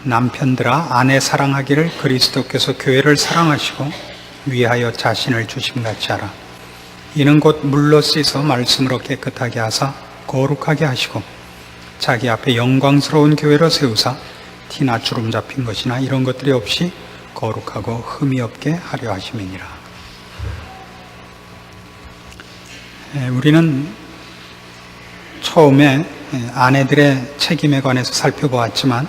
남편들아 아내 사랑하기를 그리스도께서 교회를 사랑하시고 위하여 자신을 주심같이 하라. 이는 곧 물로 씻어 말씀으로 깨끗하게 하사 거룩하게 하시고 자기 앞에 영광스러운 교회로 세우사 티나 주름 잡힌 것이나 이런 것들이 없이 거룩하고 흠이 없게 하려 하심이니라. 우리는 처음에 아내들의 책임에 관해서 살펴보았지만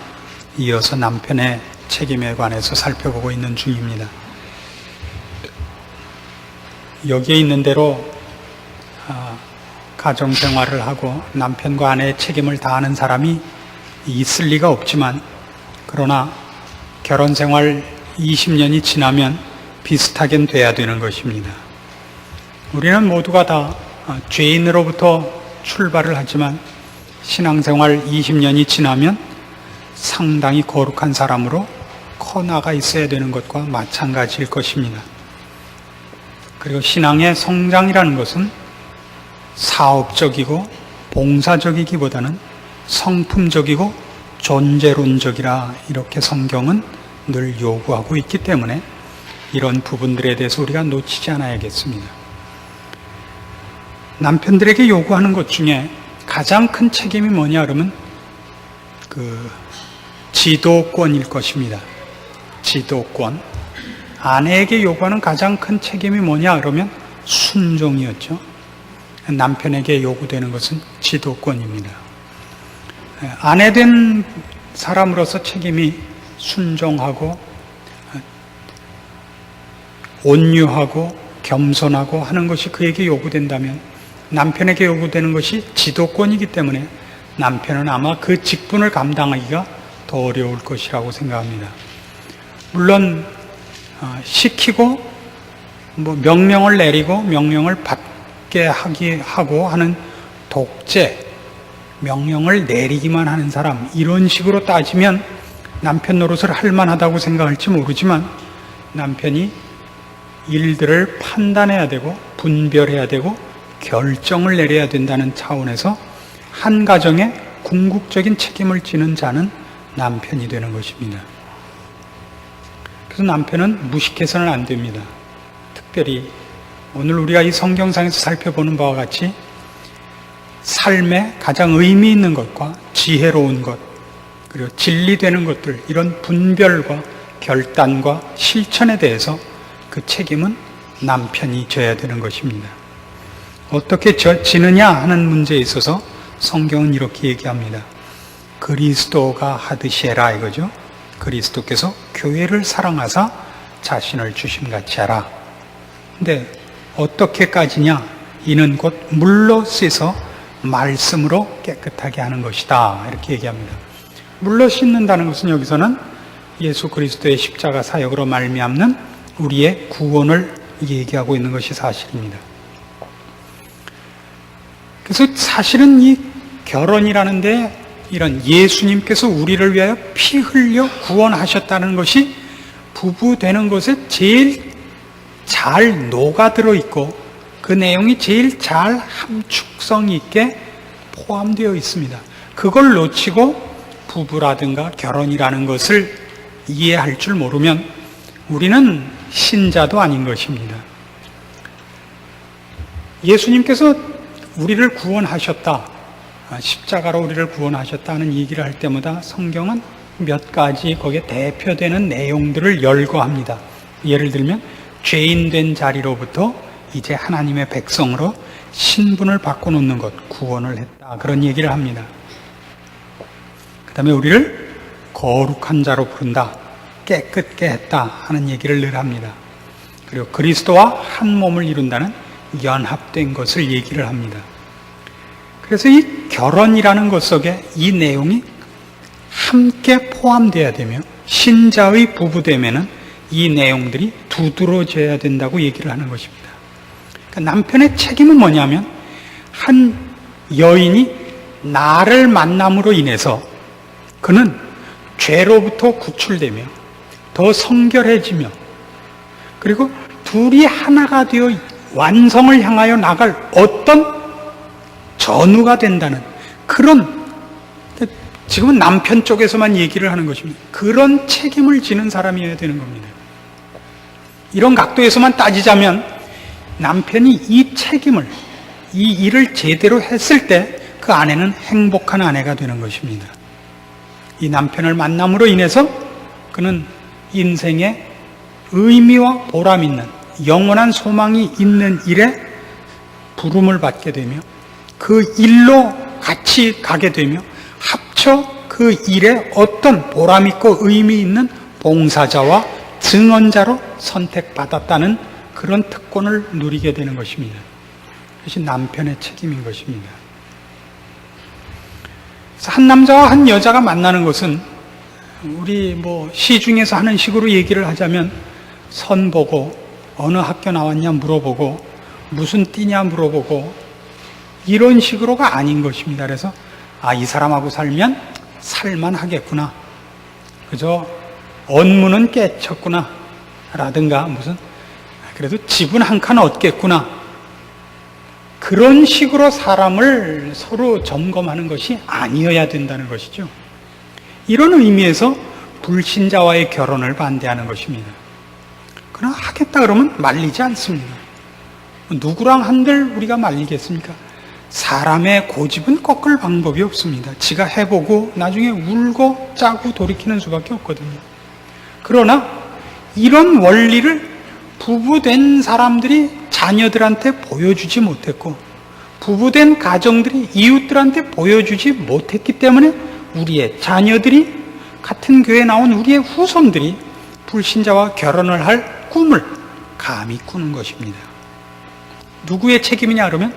이어서 남편의 책임에 관해서 살펴보고 있는 중입니다. 여기에 있는 대로 가정생활을 하고 남편과 아내의 책임을 다하는 사람이 있을 리가 없지만, 그러나 결혼생활 20년이 지나면 비슷하게 돼야 되는 것입니다. 우리는 모두가 다 죄인으로부터 출발을 하지만 신앙생활 20년이 지나면 상당히 거룩한 사람으로 커나가 있어야 되는 것과 마찬가지일 것입니다. 그리고 신앙의 성장이라는 것은 사업적이고 봉사적이기보다는 성품적이고 존재론적이라 이렇게 성경은 늘 요구하고 있기 때문에 이런 부분들에 대해서 우리가 놓치지 않아야겠습니다. 남편들에게 요구하는 것 중에 가장 큰 책임이 뭐냐 그러면 지도권일 것입니다. 지도권. 아내에게 요구하는 가장 큰 책임이 뭐냐 그러면 순종이었죠. 남편에게 요구되는 것은 지도권입니다. 아내 된 사람으로서 책임이 순종하고 온유하고 겸손하고 하는 것이 그에게 요구된다면 남편에게 요구되는 것이 지도권이기 때문에 남편은 아마 그 직분을 감당하기가 더 어려울 것이라고 생각합니다. 물론 시키고 명령을 내리고 명령을 받게 하고 하는 독재, 명령을 내리기만 하는 사람, 이런 식으로 따지면 남편 노릇을 할 만하다고 생각할지 모르지만 남편이 일들을 판단해야 되고 분별해야 되고 결정을 내려야 된다는 차원에서 한 가정의 궁극적인 책임을 지는 자는 남편이 되는 것입니다. 그래서 남편은 무식해서는 안 됩니다. 특별히 오늘 우리가 이 성경상에서 살펴보는 바와 같이 삶에 가장 의미 있는 것과 지혜로운 것, 그리고 진리되는 것들, 이런 분별과 결단과 실천에 대해서 그 책임은 남편이 져야 되는 것입니다. 어떻게 지느냐 하는 문제에 있어서 성경은 이렇게 얘기합니다. 그리스도가 하듯이 해라 이거죠. 그리스도께서 교회를 사랑하사 자신을 주심같이 하라. 근데 어떻게까지냐? 이는 곧 물로 씻어 말씀으로 깨끗하게 하는 것이다, 이렇게 얘기합니다. 물로 씻는다는 것은 여기서는 예수 그리스도의 십자가 사역으로 말미암는 우리의 구원을 얘기하고 있는 것이 사실입니다. 그래서 사실은 이 결혼이라는 데 이런 예수님께서 우리를 위하여 피 흘려 구원하셨다는 것이 부부 되는 것에 제일 잘 녹아들어 있고 그 내용이 제일 잘 함축성 있게 포함되어 있습니다. 그걸 놓치고 부부라든가 결혼이라는 것을 이해할 줄 모르면 우리는 신자도 아닌 것입니다. 예수님께서 우리를 구원하셨다, 십자가로 우리를 구원하셨다는 얘기를 할 때마다 성경은 몇 가지 거기에 대표되는 내용들을 열거합니다. 예를 들면 죄인 된 자리로부터 이제 하나님의 백성으로 신분을 바꿔놓는 것, 구원을 했다, 그런 얘기를 합니다. 그 다음에 우리를 거룩한 자로 부른다, 깨끗게 했다 하는 얘기를 늘 합니다. 그리고 그리스도와 한 몸을 이룬다는 연합된 것을 얘기를 합니다. 그래서 이 결혼이라는 것 속에 이 내용이 함께 포함되어야 되며 신자의 부부되면은 이 내용들이 두드러져야 된다고 얘기를 하는 것입니다. 그러니까 남편의 책임은 뭐냐면 한 여인이 나를 만남으로 인해서 그는 죄로부터 구출되며 더 성결해지며 그리고 둘이 하나가 되어 완성을 향하여 나갈 어떤 전우가 된다는 그런 지금은 남편 쪽에서만 얘기를 하는 것입니다. 그런 책임을 지는 사람이어야 되는 겁니다. 이런 각도에서만 따지자면 남편이 이 책임을, 이 일을 제대로 했을 때 그 아내는 행복한 아내가 되는 것입니다. 이 남편을 만남으로 인해서 그는 인생에 의미와 보람 있는 영원한 소망이 있는 일에 부름을 받게 되며 그 일로 같이 가게 되며 합쳐 그 일에 어떤 보람 있고 의미 있는 봉사자와 증언자로 선택받았다는 그런 특권을 누리게 되는 것입니다. 그것이 남편의 책임인 것입니다. 그래서 한 남자와 한 여자가 만나는 것은 우리 시중에서 하는 식으로 얘기를 하자면 선 보고 어느 학교 나왔냐 물어보고 무슨 띠냐 물어보고 이런 식으로가 아닌 것입니다. 그래서 이 사람하고 살면 살만하겠구나, 그저 언문은 깨쳤구나 라든가 무슨 그래도 집은 한 칸 얻겠구나, 그런 식으로 사람을 서로 점검하는 것이 아니어야 된다는 것이죠. 이런 의미에서 불신자와의 결혼을 반대하는 것입니다. 그러나 하겠다 그러면 말리지 않습니다. 누구랑 한들 우리가 말리겠습니까? 사람의 고집은 꺾을 방법이 없습니다. 지가 해보고 나중에 울고 짜고 돌이키는 수밖에 없거든요. 그러나 이런 원리를 부부된 사람들이 자녀들한테 보여주지 못했고 부부된 가정들이 이웃들한테 보여주지 못했기 때문에 우리의 자녀들이, 같은 교회에 나온 우리의 후손들이 불신자와 결혼을 할 꿈을 감히 꾸는 것입니다. 누구의 책임이냐 그러면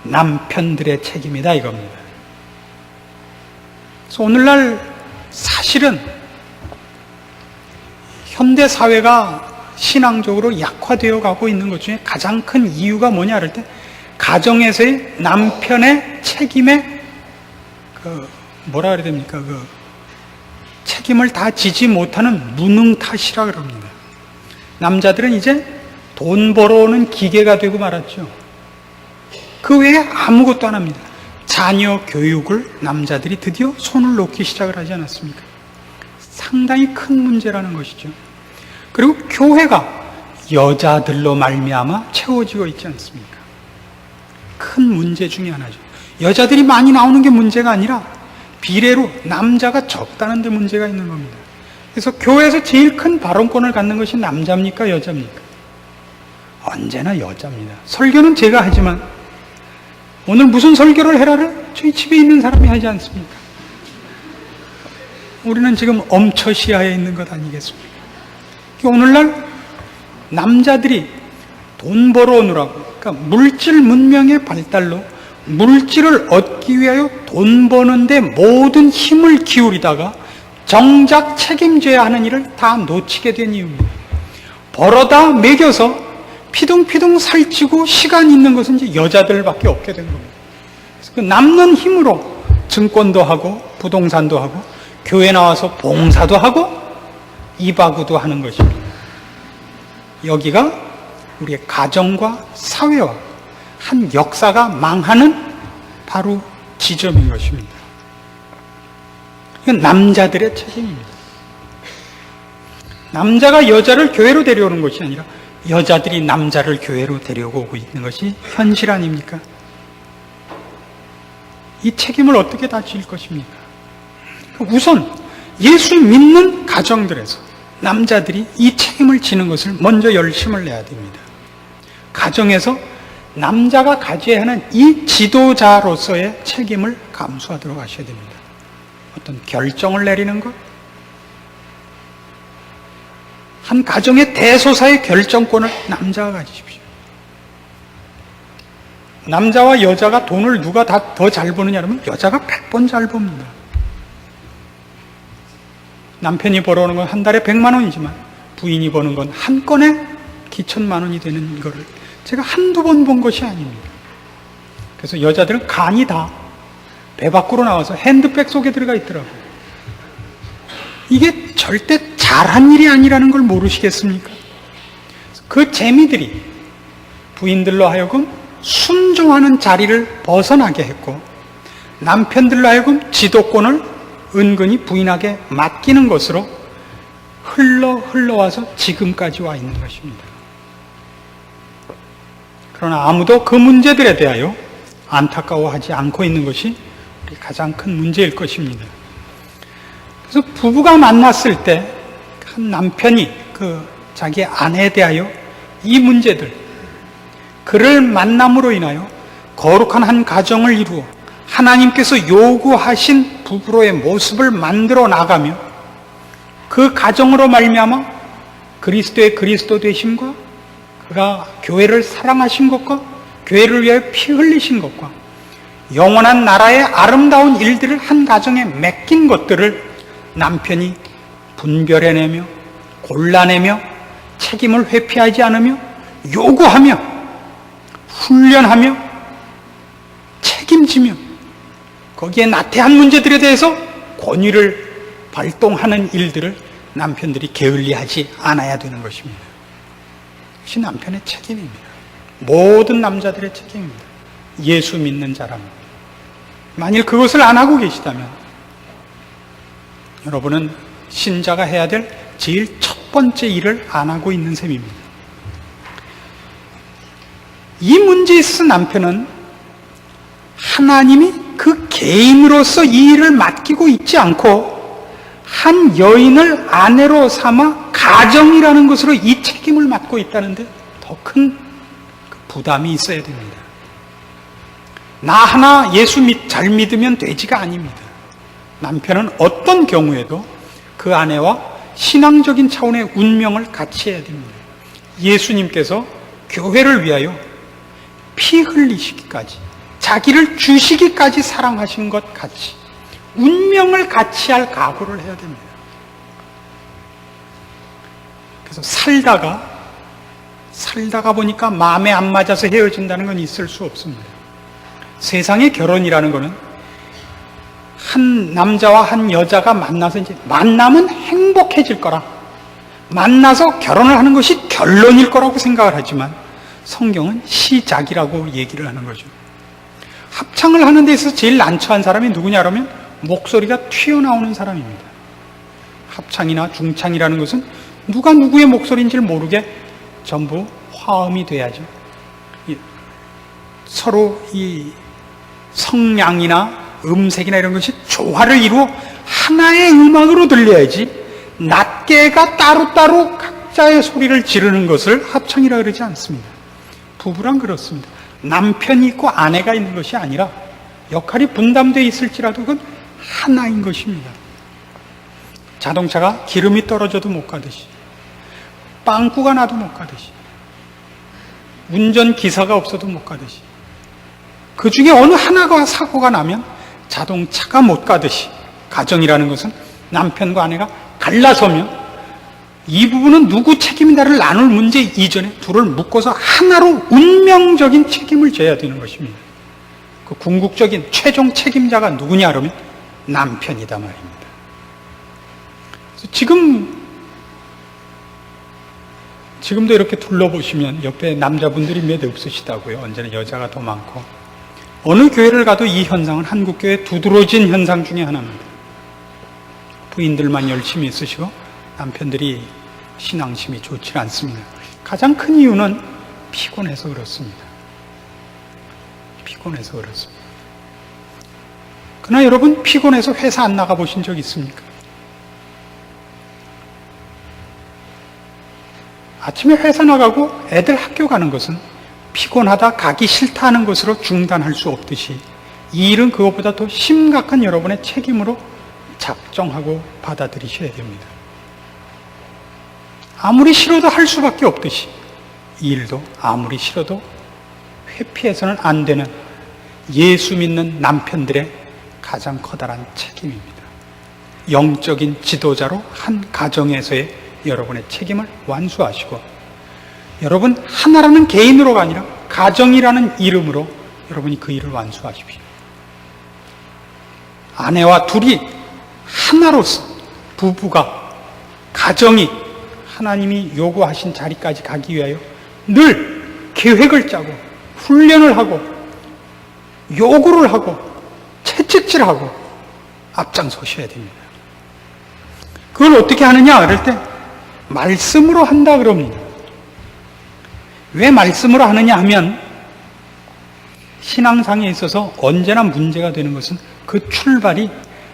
남편들의 책임이다 이겁니다. 그래서 오늘날 사실은 현대 사회가 신앙적으로 약화되어 가고 있는 것 중에 가장 큰 이유가 뭐냐 할 때 가정에서의 남편의 책임에 뭐라 그래야 됩니까? 책임을 다 지지 못하는 무능 탓이라 그럽니다. 남자들은 이제 돈 벌어오는 기계가 되고 말았죠. 그 외에 아무것도 안 합니다. 자녀 교육을 남자들이 드디어 손을 놓기 시작을 하지 않았습니까? 상당히 큰 문제라는 것이죠. 그리고 교회가 여자들로 말미암아 채워지고 있지 않습니까? 큰 문제 중에 하나죠. 여자들이 많이 나오는 게 문제가 아니라 비례로 남자가 적다는 데 문제가 있는 겁니다. 그래서 교회에서 제일 큰 발언권을 갖는 것이 남자입니까 여자입니까? 언제나 여자입니다. 설교는 제가 하지만 오늘 무슨 설교를 해라를 저희 집에 있는 사람이 하지 않습니까? 우리는 지금 엄처시하에 있는 것 아니겠습니까? 오늘날 남자들이 돈 벌어오느라고, 그러니까 물질 문명의 발달로 물질을 얻기 위하여 돈 버는데 모든 힘을 기울이다가 정작 책임져야 하는 일을 다 놓치게 된 이유입니다. 벌어다 매겨서 피둥피둥 살찌고 시간 있는 것은 이제 여자들밖에 없게 된 겁니다. 그래서 그 남는 힘으로 증권도 하고 부동산도 하고 교회 나와서 봉사도 하고 이바구도 하는 것입니다. 여기가 우리의 가정과 사회와 한 역사가 망하는 바로 지점인 것입니다. 이건 남자들의 책임입니다. 남자가 여자를 교회로 데려오는 것이 아니라 여자들이 남자를 교회로 데려오고 있는 것이 현실 아닙니까? 이 책임을 어떻게 다 질 것입니까? 우선 예수 믿는 가정들에서 남자들이 이 책임을 지는 것을 먼저 열심을 내야 됩니다. 가정에서 남자가 가져야 하는 이 지도자로서의 책임을 감수하도록 하셔야 됩니다. 어떤 결정을 내리는 것, 한 가정의 대소사의 결정권을 남자가 가지십시오. 남자와 여자가 돈을 누가 더 잘 버느냐 하면 여자가 100번 잘 법니다. 남편이 벌어오는 건 한 달에 100만 원이지만 부인이 버는 건 한 건에 기천만 원이 되는 거를 제가 한두 번 본 것이 아닙니다. 그래서 여자들은 간이 다 배 밖으로 나와서 핸드백 속에 들어가 있더라고요. 이게 절대 잘한 일이 아니라는 걸 모르시겠습니까? 그 재미들이 부인들로 하여금 순종하는 자리를 벗어나게 했고 남편들로 하여금 지도권을 은근히 부인에게 맡기는 것으로 흘러와서 지금까지 와 있는 것입니다. 그러나 아무도 그 문제들에 대하여 안타까워하지 않고 있는 것이 우리 가장 큰 문제일 것입니다. 그래서 부부가 만났을 때 한 남편이 자기 아내에 대하여 이 문제들, 그를 만남으로 인하여 거룩한 한 가정을 이루어 하나님께서 요구하신 부부로의 모습을 만들어 나가며 그 가정으로 말미암아 그리스도의 그리스도 되심과 그가 교회를 사랑하신 것과 교회를 위하여 피 흘리신 것과 영원한 나라의 아름다운 일들을 한 가정에 맡긴 것들을 남편이 분별해내며 골라내며 책임을 회피하지 않으며 요구하며 훈련하며 책임지며 거기에 나태한 문제들에 대해서 권위를 발동하는 일들을 남편들이 게을리하지 않아야 되는 것입니다. 이것이 남편의 책임입니다. 모든 남자들의 책임입니다. 예수 믿는 자라면. 만일 그것을 안 하고 계시다면 여러분은 신자가 해야 될 제일 첫 번째 일을 안 하고 있는 셈입니다. 이 문제에 있어서 남편은 하나님이 그 개인으로서 이 일을 맡기고 있지 않고 한 여인을 아내로 삼아 가정이라는 것으로 이 책임을 맡고 있다는데 더 큰 부담이 있어야 됩니다. 나 하나 예수 잘 믿으면 되지가 아닙니다. 남편은 어떤 경우에도 그 아내와 신앙적인 차원의 운명을 같이 해야 됩니다. 예수님께서 교회를 위하여 피 흘리시기까지, 자기를 주시기까지 사랑하신 것 같이 운명을 같이 할 각오를 해야 됩니다. 그래서 살다가 보니까 마음에 안 맞아서 헤어진다는 건 있을 수 없습니다. 세상의 결혼이라는 것은 한 남자와 한 여자가 만나서 이제 만나면 행복해질 거라, 만나서 결혼을 하는 것이 결론일 거라고 생각을 하지만 성경은 시작이라고 얘기를 하는 거죠. 합창을 하는 데 있어서 제일 난처한 사람이 누구냐 그러면 목소리가 튀어나오는 사람입니다. 합창이나 중창이라는 것은 누가 누구의 목소리인지를 모르게 전부 화음이 돼야죠. 서로 이 성량이나 음색이나 이런 것이 조화를 이루어 하나의 음악으로 들려야지 낱개가 따로따로 각자의 소리를 지르는 것을 합창이라 그러지 않습니다. 부부란 그렇습니다. 남편이 있고 아내가 있는 것이 아니라 역할이 분담되어 있을지라도 그건 하나인 것입니다. 자동차가 기름이 떨어져도 못 가듯이, 빵꾸가 나도 못 가듯이, 운전기사가 없어도 못 가듯이, 그 중에 어느 하나가 사고가 나면 자동차가 못 가듯이 가정이라는 것은 남편과 아내가 갈라서면 이 부분은 누구 책임이다를 나눌 문제 이전에 둘을 묶어서 하나로 운명적인 책임을 져야 되는 것입니다. 그 궁극적인 최종 책임자가 누구냐 그러면 남편이다 말입니다. 그래서 지금도 이렇게 둘러보시면 옆에 남자분들이 몇 없으시다고요. 언제나 여자가 더 많고, 어느 교회를 가도 이 현상은 한국교회에 두드러진 현상 중에 하나입니다. 부인들만 열심히 있으시고 남편들이 신앙심이 좋지 않습니다. 가장 큰 이유는 피곤해서 그렇습니다. 피곤해서 그렇습니다. 그러나 여러분, 피곤해서 회사 안 나가 보신 적 있습니까? 아침에 회사 나가고 애들 학교 가는 것은 피곤하다, 가기 싫다 하는 것으로 중단할 수 없듯이 이 일은 그것보다 더 심각한 여러분의 책임으로 작정하고 받아들이셔야 됩니다. 아무리 싫어도 할 수밖에 없듯이 이 일도 아무리 싫어도 회피해서는 안 되는 예수 믿는 남편들의 가장 커다란 책임입니다. 영적인 지도자로 한 가정에서의 여러분의 책임을 완수하시고, 여러분 하나라는 개인으로가 아니라 가정이라는 이름으로 여러분이 그 일을 완수하십시오. 아내와 둘이 하나로서 부부가, 가정이 하나님이 요구하신 자리까지 가기 위하여 늘 계획을 짜고 훈련을 하고 요구를 하고 채찍질하고 앞장서셔야 됩니다. 그걸 어떻게 하느냐 그럴 때 말씀으로 한다 그럽니다. 왜 말씀으로 하느냐 하면 신앙상에 있어서 언제나 문제가 되는 것은 그 출발이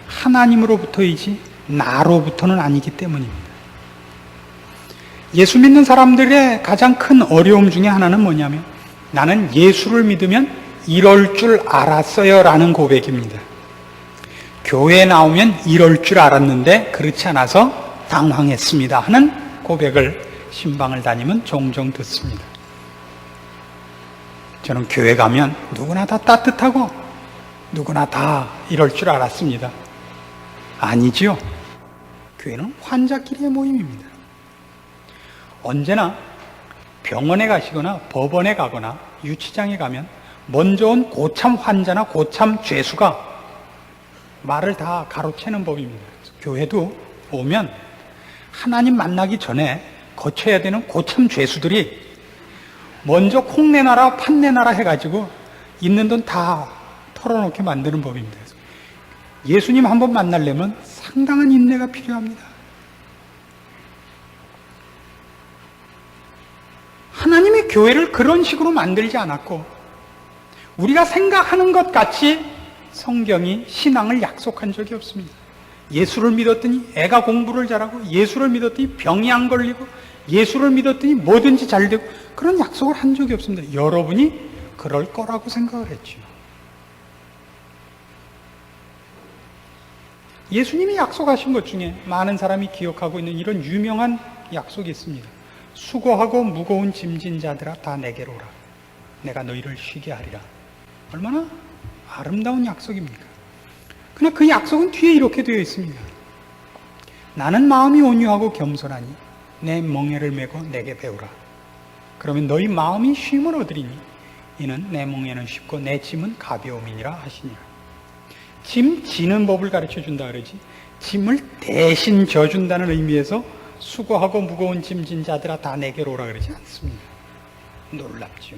하나님으로부터이지 나로부터는 아니기 때문입니다. 예수 믿는 사람들의 가장 큰 어려움 중에 하나는 뭐냐면 나는 예수를 믿으면 이럴 줄 알았어요 라는 고백입니다. 교회에 나오면 이럴 줄 알았는데 그렇지 않아서 당황했습니다 하는 고백을 신방을 다니면 종종 듣습니다. 저는 교회 가면 누구나 다 따뜻하고 누구나 다 이럴 줄 알았습니다. 아니지요. 교회는 환자끼리의 모임입니다. 언제나 병원에 가시거나 법원에 가거나 유치장에 가면 먼저 온 고참 환자나 고참 죄수가 말을 다 가로채는 법입니다. 교회도 오면 하나님 만나기 전에 거쳐야 되는 고참 죄수들이 먼저 콩 내놔라 팥 내놔라 해가지고 있는 돈 다 털어놓게 만드는 법입니다. 예수님 한번 만나려면 상당한 인내가 필요합니다. 하나님의 교회를 그런 식으로 만들지 않았고 우리가 생각하는 것 같이 성경이 신앙을 약속한 적이 없습니다. 예수를 믿었더니 애가 공부를 잘하고 예수를 믿었더니 병이 안 걸리고 예수를 믿었더니 뭐든지 잘 되고 그런 약속을 한 적이 없습니다. 여러분이 그럴 거라고 생각을 했죠. 예수님이 약속하신 것 중에 많은 사람이 기억하고 있는 이런 유명한 약속이 있습니다. 수고하고 무거운 짐진 자들아 다 내게로 오라. 내가 너희를 쉬게 하리라. 얼마나 아름다운 약속입니까? 그러나 그 약속은 뒤에 이렇게 되어 있습니다. 나는 마음이 온유하고 겸손하니 내 멍에를 메고 내게 배우라. 그러면 너희 마음이 쉼을 얻으리니 이는 내 멍에는 쉽고 내 짐은 가벼움이니라 하시니라. 짐 지는 법을 가르쳐 준다 그러지 짐을 대신 져준다는 의미에서 수고하고 무거운 짐진 자들아 다 내게로 오라 그러지 않습니다. 놀랍죠.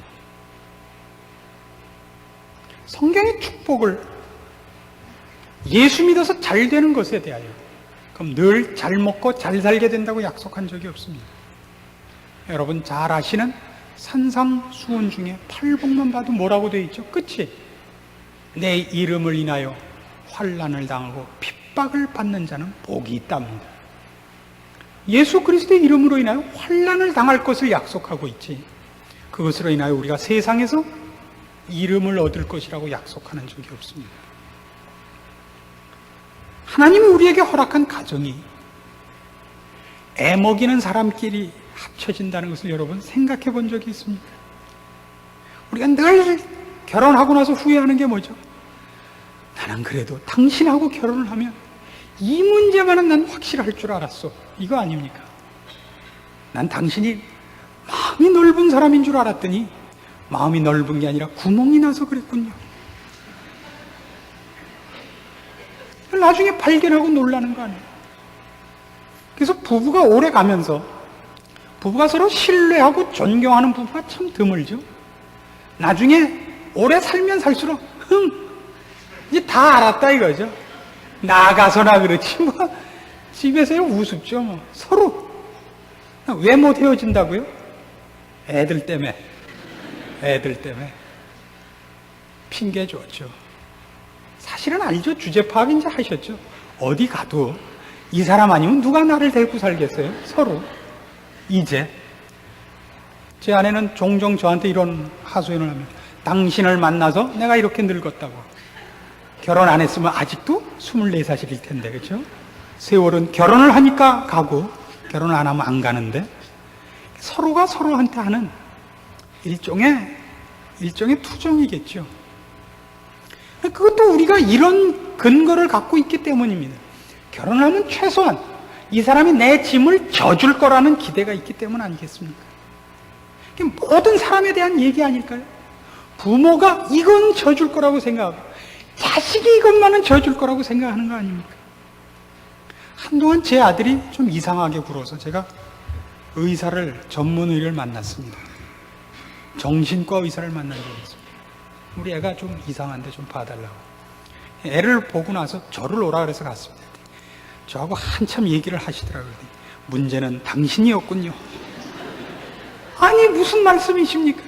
성경의 축복을 예수 믿어서 잘 되는 것에 대하여 그럼 늘 잘 먹고 잘 살게 된다고 약속한 적이 없습니다. 여러분 잘 아시는 산상수훈 중에 팔복만 봐도 뭐라고 되어 있죠? 끝이 내 이름을 인하여 환난을 당하고 핍박을 받는 자는 복이 있답니다. 예수 그리스도의 이름으로 인하여 환난을 당할 것을 약속하고 있지 그것으로 인하여 우리가 세상에서 이름을 얻을 것이라고 약속하는 적이 없습니다. 하나님이 우리에게 허락한 가정이 애 먹이는 사람끼리 합쳐진다는 것을 여러분 생각해 본 적이 있습니까? 우리가 늘 결혼하고 나서 후회하는 게 뭐죠? 나는 그래도 당신하고 결혼을 하면 이 문제만은 난 확실할 줄 알았어. 이거 아닙니까? 난 당신이 마음이 넓은 사람인 줄 알았더니 마음이 넓은 게 아니라 구멍이 나서 그랬군요. 나중에 발견하고 놀라는 거 아니에요. 그래서 부부가 오래 가면서 부부가 서로 신뢰하고 존경하는 부부가 참 드물죠. 나중에 오래 살면 살수록 이제 다 알았다 이거죠. 나가서나 그렇지 뭐 집에서야 우습죠. 뭐. 서로 왜 못 헤어진다고요? 애들 때문에 핑계 줬죠. 사실은 알죠. 주제 파악 이제 하셨죠. 어디 가도 이 사람 아니면 누가 나를 데리고 살겠어요? 서로. 이제 제 아내는 종종 저한테 이런 하소연을 합니다. 당신을 만나서 내가 이렇게 늙었다고. 결혼 안 했으면 아직도 24살일 텐데, 그렇죠? 세월은 결혼을 하니까 가고 결혼을 안 하면 안 가는데 서로가 서로한테 하는 일종의 투정이겠죠. 그것도 우리가 이런 근거를 갖고 있기 때문입니다. 결혼을 하면 최소한 이 사람이 내 짐을 져줄 거라는 기대가 있기 때문 아니겠습니까? 모든 사람에 대한 얘기 아닐까요? 부모가 이건 져줄 거라고 생각하고 자식이 이것만은 져줄 거라고 생각하는 거 아닙니까? 한동안 제 아들이 좀 이상하게 굴어서 제가 전문 의를 만났습니다. 정신과 의사를 만난 적이 있습니다. 우리 애가 좀 이상한데 좀 봐달라고. 애를 보고 나서 저를 오라 그래서 갔습니다. 저하고 한참 얘기를 하시더라고요. 문제는 당신이었군요. 아니 무슨 말씀이십니까?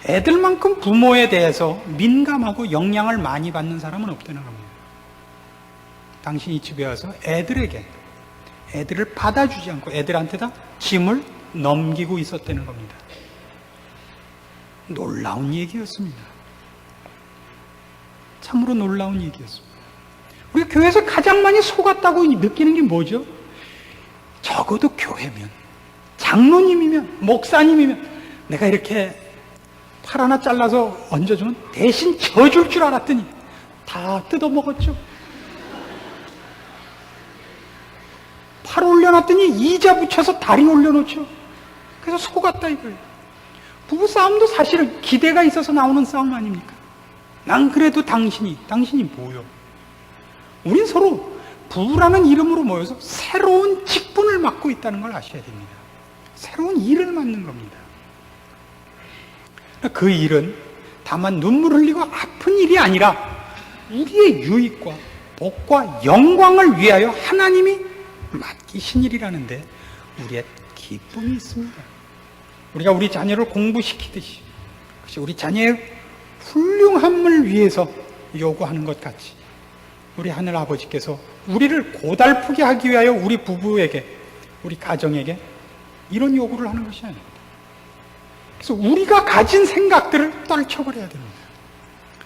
애들만큼 부모에 대해서 민감하고 영향을 많이 받는 사람은 없다는 겁니다. 당신이 집에 와서 애들을 받아주지 않고 애들한테다 짐을 넘기고 있었다는 겁니다. 놀라운 얘기였습니다. 참으로 놀라운 얘기였습니다. 우리가 교회에서 가장 많이 속았다고 느끼는 게 뭐죠? 적어도 교회면, 장로님이면, 목사님이면 내가 이렇게 팔 하나 잘라서 얹어주면 대신 져줄 줄 알았더니 다 뜯어먹었죠. 팔 올려놨더니 이자 붙여서 다리 올려놓죠. 그래서 속았다 이거예요. 부부싸움도 사실은 기대가 있어서 나오는 싸움 아닙니까? 난 그래도 당신이 뭐요? 우린 서로 부부라는 이름으로 모여서 새로운 직분을 맡고 있다는 걸 아셔야 됩니다. 새로운 일을 맡는 겁니다. 그 일은 다만 눈물 흘리고 아픈 일이 아니라 우리의 유익과 복과 영광을 위하여 하나님이 맡기신 일이라는데 우리의 기쁨이 있습니다. 우리가 우리 자녀를 공부시키듯이 우리 자녀의 훌륭함을 위해서 요구하는 것 같이 우리 하늘 아버지께서 우리를 고달프게 하기 위하여 우리 부부에게, 우리 가정에게 이런 요구를 하는 것이 아닙니다. 그래서 우리가 가진 생각들을 떨쳐버려야 됩니다.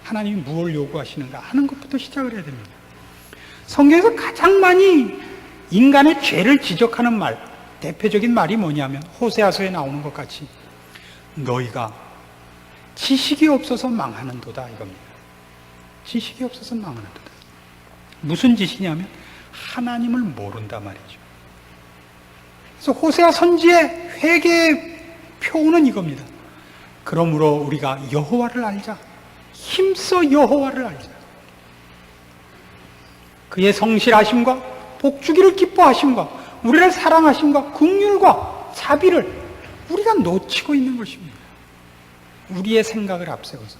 하나님이 무엇을 요구하시는가 하는 것부터 시작을 해야 됩니다. 성경에서 가장 많이 인간의 죄를 지적하는 말, 대표적인 말이 뭐냐면 호세아서에 나오는 것 같이 너희가 지식이 없어서 망하는도다 이겁니다. 지식이 없어서 망하는도다. 무슨 짓이냐면 하나님을 모른다 말이죠. 그래서 호세아 선지의 회개의 표는 이겁니다. 그러므로 우리가 여호와를 알자. 힘써 여호와를 알자. 그의 성실하심과 복주기를 기뻐하심과 우리를 사랑하심과 긍휼과 자비를 우리가 놓치고 있는 것입니다. 우리의 생각을 앞세워서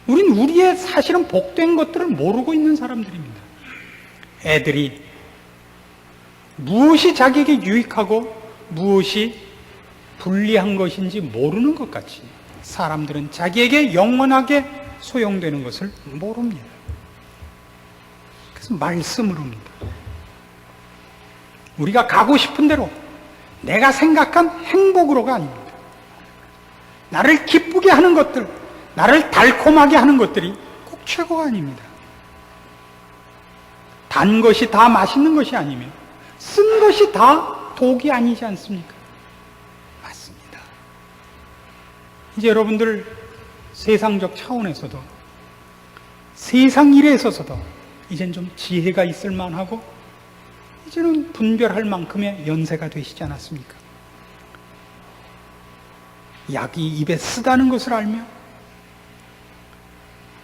우린 우리의 사실은 복된 것들을 모르고 있는 사람들입니다. 애들이 무엇이 자기에게 유익하고 무엇이 불리한 것인지 모르는 것 같이 사람들은 자기에게 영원하게 소용되는 것을 모릅니다. 그래서 말씀으로입니다. 우리가 가고 싶은 대로 내가 생각한 행복으로가 아닙니다. 나를 기쁘게 하는 것들, 나를 달콤하게 하는 것들이 꼭 최고가 아닙니다. 단 것이 다 맛있는 것이 아니며 쓴 것이 다 독이 아니지 않습니까? 맞습니다. 이제 여러분들 세상적 차원에서도 세상 일에 있어서도 이젠 좀 지혜가 있을 만하고 이제는 분별할 만큼의 연세가 되시지 않았습니까? 약이 입에 쓰다는 것을 알며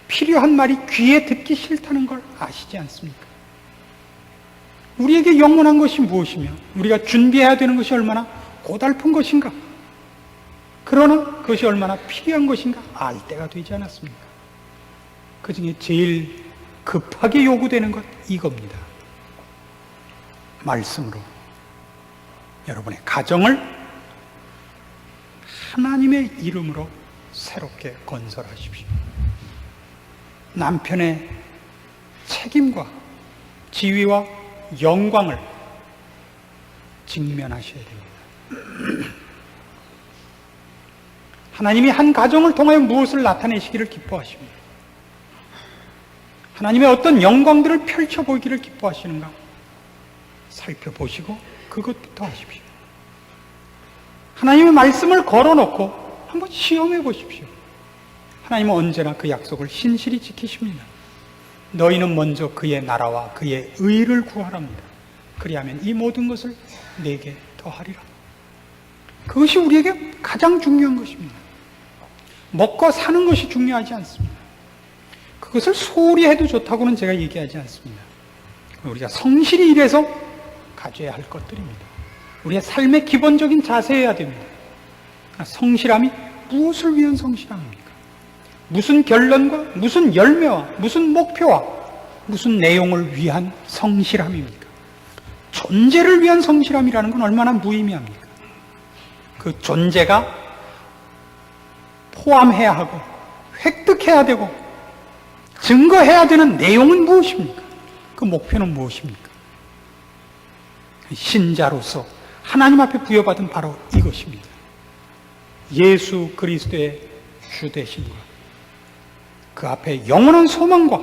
필요한 말이 귀에 듣기 싫다는 걸 아시지 않습니까? 우리에게 영원한 것이 무엇이며 우리가 준비해야 되는 것이 얼마나 고달픈 것인가, 그러나 그것이 얼마나 필요한 것인가 알 때가 되지 않았습니까? 그 중에 제일 급하게 요구되는 것 이겁니다. 말씀으로 여러분의 가정을 하나님의 이름으로 새롭게 건설하십시오. 남편의 책임과 지위와 영광을 직면하셔야 됩니다. 하나님이 한 가정을 통하여 무엇을 나타내시기를 기뻐하십니다. 하나님의 어떤 영광들을 펼쳐 보이기를 기뻐하시는가 살펴보시고 그것부터 하십시오. 하나님의 말씀을 걸어놓고 한번 시험해 보십시오. 하나님은 언제나 그 약속을 신실히 지키십니다. 너희는 먼저 그의 나라와 그의 의를 구하랍니다. 그리하면 이 모든 것을 내게 더하리라. 그것이 우리에게 가장 중요한 것입니다. 먹고 사는 것이 중요하지 않습니다. 그것을 소홀히 해도 좋다고는 제가 얘기하지 않습니다. 우리가 성실히 일해서 가져야 할 것들입니다. 우리의 삶의 기본적인 자세여야 됩니다. 성실함이 무엇을 위한 성실함입니까? 무슨 결론과 무슨 열매와 무슨 목표와 무슨 내용을 위한 성실함입니까? 존재를 위한 성실함이라는 건 얼마나 무의미합니까? 그 존재가 포함해야 하고 획득해야 되고 증거해야 되는 내용은 무엇입니까? 그 목표는 무엇입니까? 신자로서 하나님 앞에 부여받은 바로 이것입니다. 예수 그리스도의 주 되심과 그 앞에 영원한 소망과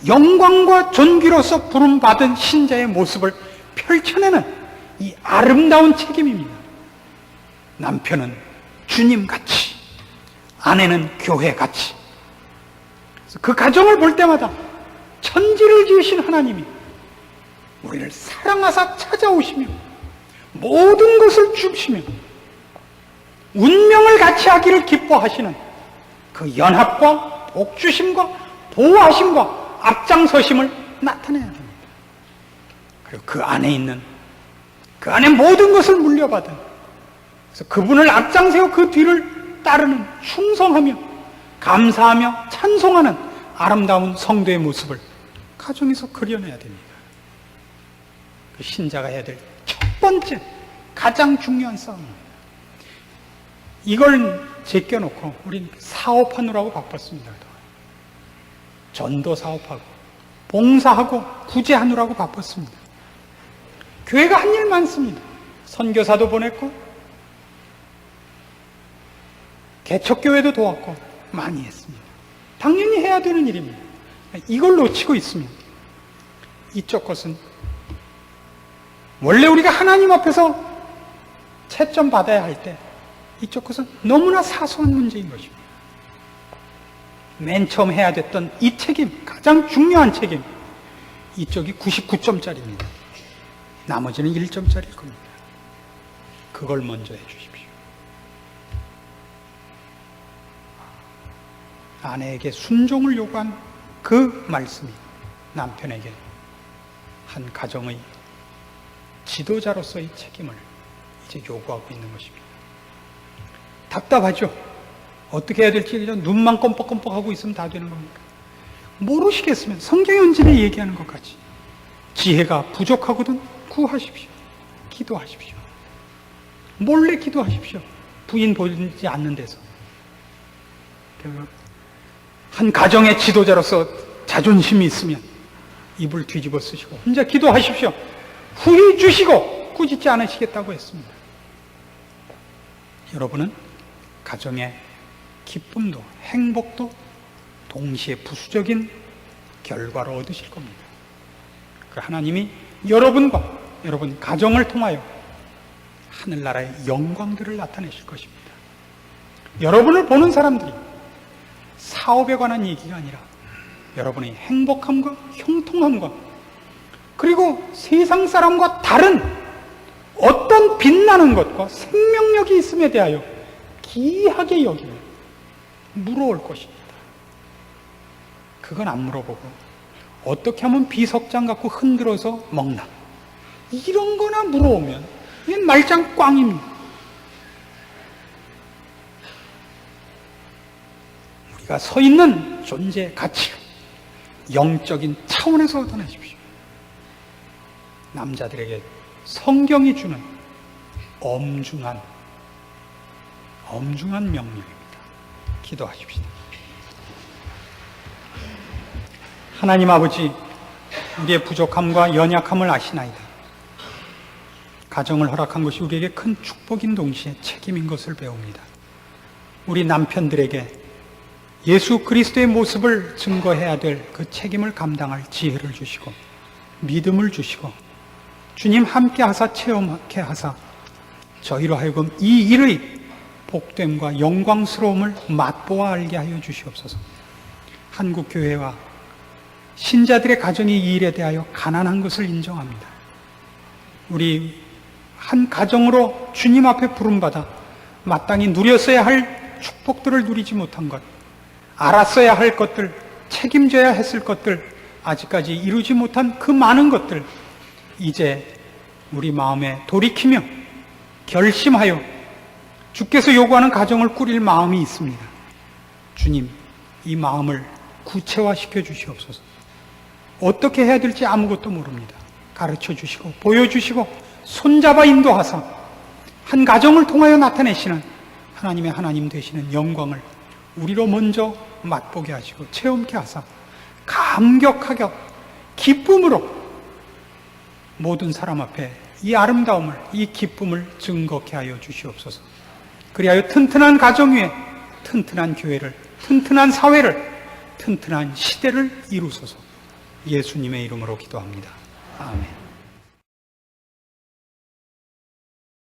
영광과 존귀로서 부름받은 신자의 모습을 펼쳐내는 이 아름다운 책임입니다. 남편은 주님같이, 아내는 교회같이. 그 가정을 볼 때마다 천지를 지으신 하나님이 우리를 사랑하사 찾아오시며 모든 것을 주시며 운명을 같이 하기를 기뻐하시는 그 연합과 복주심과 보호하심과 앞장서심을 나타내야 됩니다. 그리고 그 안에 있는, 그 안에 모든 것을 물려받은, 그래서 그분을 앞장세워 그 뒤를 따르는 충성하며 감사하며 찬송하는 아름다운 성도의 모습을 가정에서 그려내야 됩니다. 그 신자가 해야 될 첫 번째 가장 중요한 싸움입니다. 이걸 제껴놓고 우린 사업하느라고 바빴습니다. 전도 사업하고 봉사하고 구제하느라고 바빴습니다. 교회가 한 일 많습니다. 선교사도 보냈고 개척교회도 도왔고 많이 했습니다. 당연히 해야 되는 일입니다. 이걸 놓치고 있으면 이쪽 것은 원래 우리가 하나님 앞에서 채점 받아야 할 때 이쪽 것은 너무나 사소한 문제인 것입니다. 맨 처음 해야 됐던 이 책임, 가장 중요한 책임, 이쪽이 99점짜리입니다. 나머지는 1점짜리일 겁니다. 그걸 먼저 해주십시오. 아내에게 순종을 요구한 그 말씀이 남편에게 한 가정의 지도자로서의 책임을 이제 요구하고 있는 것입니다. 답답하죠? 어떻게 해야 될지 그냥 눈만 껌뻑껌뻑하고 있으면 다 되는 겁니까? 모르시겠으면 성경의 언진에 얘기하는 것 같이 지혜가 부족하거든 구하십시오. 기도하십시오. 몰래 기도하십시오. 부인 보이지 않는 데서. 한 가정의 지도자로서 자존심이 있으면 입을 뒤집어 쓰시고 혼자 기도하십시오. 후히 주시고 꾸짖지 않으시겠다고 했습니다. 여러분은 가정의 기쁨도 행복도 동시에 부수적인 결과를 얻으실 겁니다. 그 하나님이 여러분과 여러분 가정을 통하여 하늘나라의 영광들을 나타내실 것입니다. 여러분을 보는 사람들이 사업에 관한 얘기가 아니라 여러분의 행복함과 형통함과 그리고 세상 사람과 다른 어떤 빛나는 것과 생명력이 있음에 대하여 기이하게 여기며 물어올 것입니다. 그건 안 물어보고 어떻게 하면 비석장 갖고 흔들어서 먹나 이런 거나 물어오면 이건 말짱 꽝입니다. 우리가 서 있는 존재 가치를 영적인 차원에서 얻어내십시오. 남자들에게 성경이 주는 엄중한 명령입니다. 기도하십시오. 하나님 아버지, 우리의 부족함과 연약함을 아시나이다. 가정을 허락한 것이 우리에게 큰 축복인 동시에 책임인 것을 배웁니다. 우리 남편들에게 예수 그리스도의 모습을 증거해야 될 그 책임을 감당할 지혜를 주시고 믿음을 주시고 주님 함께 하사 체험하게 하사 저희로 하여금 이 일의 복됨과 영광스러움을 맛보아 알게 하여 주시옵소서. 한국교회와 신자들의 가정이 이 일에 대하여 가난한 것을 인정합니다. 우리 한 가정으로 주님 앞에 부름받아 마땅히 누렸어야 할 축복들을 누리지 못한 것, 알았어야 할 것들, 책임져야 했을 것들, 아직까지 이루지 못한 그 많은 것들, 이제 우리 마음에 돌이키며 결심하여 주께서 요구하는 가정을 꾸릴 마음이 있습니다. 주님, 이 마음을 구체화시켜 주시옵소서. 어떻게 해야 될지 아무것도 모릅니다. 가르쳐 주시고 보여주시고 손잡아 인도하사 한 가정을 통하여 나타내시는 하나님의 하나님 되시는 영광을 우리로 먼저 맛보게 하시고 체험케 하사 감격하게 기쁨으로 모든 사람 앞에 이 아름다움을, 이 기쁨을 증거케 하여 주시옵소서. 그리하여 튼튼한 가정 위에 튼튼한 교회를, 튼튼한 사회를, 튼튼한 시대를 이루소서. 예수님의 이름으로 기도합니다. 아멘.